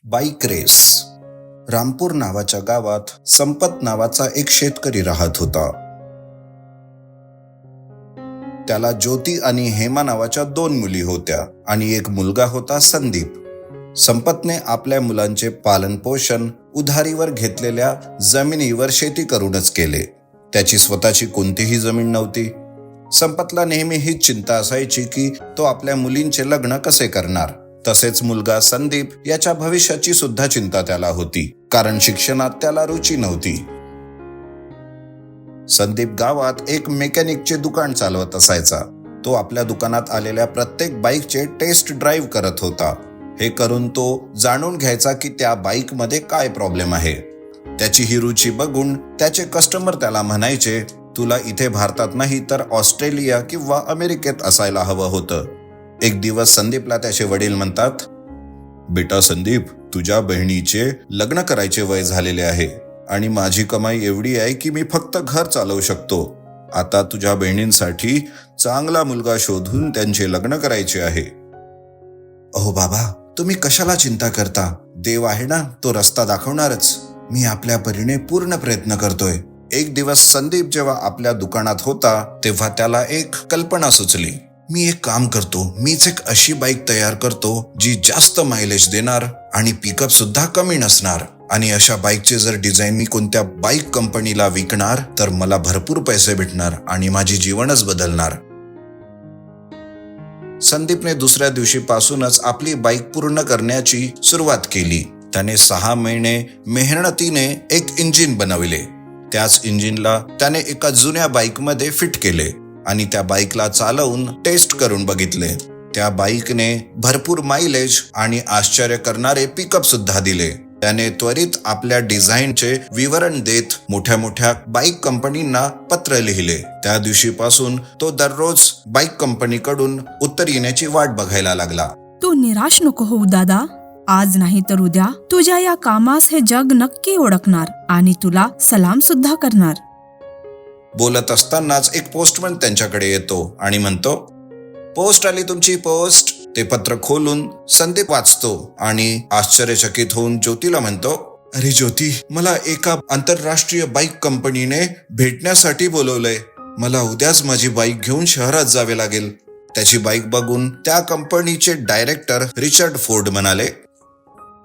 Bike race. Rampur नावाच्या गावात संपत नावाचा एक शेतकरी राहत होता. त्याला ज्योती आणि हेमा नावाच्या 2 मुली होत्या आणि एक मुलगा होता संदीप. संपतने आपल्या मुलांचे पालन पोषण उधारीवर घेतलेल्या जमिनीवर शेती करूनच केले. त्याची स्वतःची कोणतीही जमीन नव्हती. संपतला नेहमी हीच चिंता असायची की तो आपल्या मुलींचे लग्न कसे करणार. तसेच मुलगा संदीप याच्या भविष्याची सुद्धा चिंता त्याला होती, कारण शिक्षणात त्याला रुची नव्हती. संदीप गावात एक मेकॅनिकचे दुकान चालवत असायचा. तो आपल्या दुकानात आलेल्या प्रत्येक बाईकचे टेस्ट ड्राईव्ह करत होता. हे करून तो जाणून घ्यायचा की त्या बाईकमध्ये काय प्रॉब्लेम आहे. त्याची ही रुची बघून त्याचे कस्टमर त्याला म्हणायचे, तुला इथे भारतात नाही तर ऑस्ट्रेलिया किंवा अमेरिकेत असायला हवं होतं. एक दिवस संदीपला त्याचे वडील म्हणतात, बेटा संदीप, तुझ्या बहिणीचे लग्न करायचे वय झालेले आहे आणि माझी कमाई एवढी आहे की मी फक्त घर चालवू शकतो. आता तुझ्या बहिणींसाठी चांगला मुलगा शोधून त्यांचे लग्न करायचे आहे. अहो बाबा, तुम्ही कशाला चिंता करता? देव आहे ना, तो रस्ता दाखवणारच. मी आपल्या परीने पूर्ण प्रयत्न करतोय. एक दिवस संदीप जेव्हा आपल्या दुकानात होता तेव्हा त्याला एक कल्पना सुचली. मी एक काम करतो, मीच एक अशी बाईक तयार करतो जी जास्त मायलेज देणार आणि पिकअप सुद्धा कमी नसणार. आणि अशा बाईकचे जर डिझाईन मी कोणत्या बाईक कंपनीला विकणार तर मला भरपूर पैसे भेटणार आणि माझी जीवनच बदलणार. संदीपने दुसऱ्या दिवशीपासूनच आपली बाईक पूर्ण करण्याची सुरुवात केली. त्याने 6 महिने मेहनतीने एक इंजिन बनवले. त्याच इंजिनला त्याने एका जुन्या बाईकमध्ये फिट केले आणि त्या बाईकला चालवून टेस्ट करून बघितले. त्या बाईकने भरपूर मायलेज आणि आश्चर्य करणारे पिकअप सुद्धा दिले. त्याने त्वरित आपल्या डिझाईनचे विवरण देत मोठ्या मोठ्या बाईक कंपनींना पत्र लिहिले. त्या दिवशीपासून तो दररोज बाईक कंपनीकडून उत्तर येण्याची वाट बघायला लागला. तू निराश नको होऊ दादा. आज नाही तर उद्या तुझ्या या कामास हे जग नक्की ओळखणार आणि तुला सलाम सुद्धा करणार. बोलत असतानाच एक पोस्टमन त्यांच्याकडे येतो आणि म्हणतो, पोस्ट आली तुमची, पोस्ट. ते पत्र खोलून संदीप वाचतो आणि आश्चर्यचकित होऊन ज्योतीला म्हणतो, अरे ज्योती, मला एका आंतरराष्ट्रीय बाईक कंपनीने भेटण्यासाठी बोलवलंय. मला उद्याच माझी बाईक घेऊन शहरात जावे लागेल. त्याची बाईक बघून त्या कंपनीचे डायरेक्टर रिचर्ड फोर्ड म्हणाले,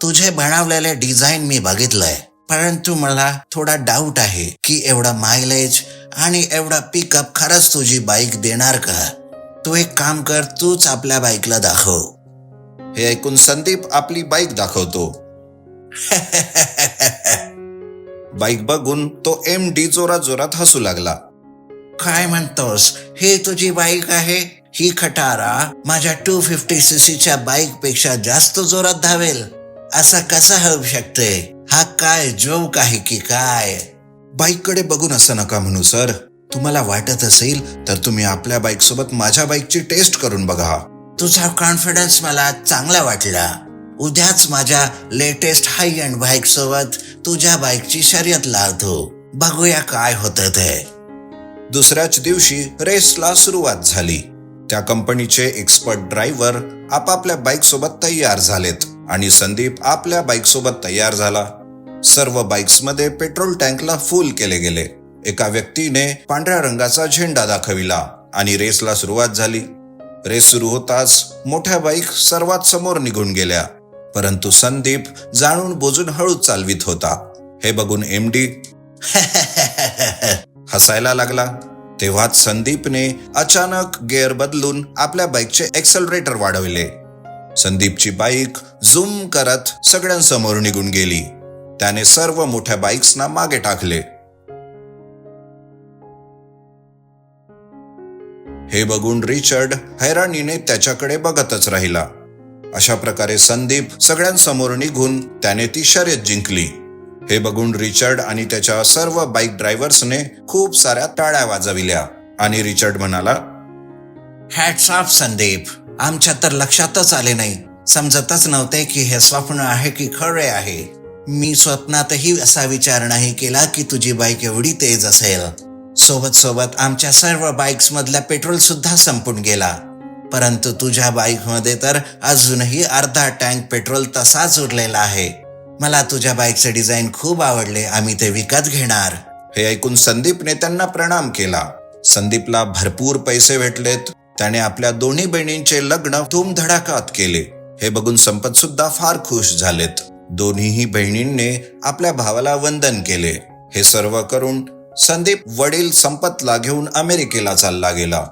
तुझे बनवलेले डिझाईन मी बघितलंय, परंतु मला थोडा डाऊट आहे की एवढा मायलेज आणि एवढा पिकअप खरंच तुझी बाईक देणार का? तू एक काम कर, तूच आपल्या बाईकला दाखव. हे ऐकून संदीप आपली बाईक दाखवतो. बाईक बघून तो MD जोरात जोरात हसू लागला. काय म्हणतोस? ही तुझी बाईक आहे? ही खटारा माझ्या 250cc बाईक पेक्षा जास्त जोरात धावेल? असं कसं होऊ शकते? हा काय जोक आहे की काय? बाईककडे बघून असं नका म्हणू सर. तुम्हाला वाटत असेल तर तुम्ही आपल्या बाईक सोबत माझ्या बाईकची टेस्ट करून बघा. तुझा कॉन्फिडन्स मला चांगला वाटला. उद्याच माझ्या लेटेस्ट हाय एंड बाईक सोबत तुझ्या बाईकची शर्यत लावतो. बघूया काय होतं ते. दुसऱ्याच दिवशी रेसला सुरुवात झाली. त्या कंपनीचे एक्सपर्ट ड्रायव्हर आपापल्या बाईक सोबत तयार झालेत आणि संदीप आपल्या बाईक सोबत तयार झाला. सर्व बाईक्समध्ये पेट्रोल टँकला फुल केले गेले. एका व्यक्तीने पांढऱ्या रंगाचा झेंडा दाखविला आणि रेसला सुरुवात झाली. रेस सुरू होताच मोठ्या बाईक सर्वात समोर निघून गेल्या, परंतु संदीप जाणून बोजून हळूच चालवित होता. हे बघून MD हसायला लागला. तेव्हाच संदीपने अचानक गिअर बदलून आपल्या बाईकचे एक्सेलरेटर वाढवले. संदीपची बाईक झूम करत सगळ्यांसमोर निघून गेली. त्याने सर्व मोठ्या बाईक्सना मागे टाकले. हे बघून रिचर्ड हैराणीने त्याच्याकडे बघतच राहिला. अशा प्रकारे संदीप सगळ्यांसमोर निघून त्याने ती शर्यत जिंकली. हे बघून रिचर्ड आणि त्याच्या सर्व बाईक ड्रायव्हर्सने खूप साऱ्या टाळ्या वाजविल्या आणि रिचर्ड म्हणाला, हॅट्स ऑफ संदीप. आमच्या तर लक्षातच आले नाही. समजतच नव्हते की हे स्वप्न आहे की खरे आहे. मी स्वप्नातही असा विचार नाही केला की तुझी बाईक एवढी तेज असेल. सोबत सोबत आमच्या सर्व बाईक्स मधला पेट्रोल सुद्धा संपून गेला. परंतु तुझ्या बाईकमध्ये तर अजूनही अर्धा टँक पेट्रोल तसाच उरलेला आहे. मला तुझ्या बाईकचे डिझाईन खूप आवडले. आम्ही ते विकत घेणार. हे ऐकून संदीपने त्यांना प्रणाम केला. संदीपला भरपूर पैसे भेटलेत. त्याने आपल्या दोन्ही बहिणींचे लग्न धूमधडाक्यात केले. हे बघून संपत सुद्धा फार खुश झालेत. दोन्हीही बहिणींनी आपल्या भावाला वंदन केले. हे सर्व करून संदीप वडील संपतला घेऊन अमेरिकेला चालला गेला.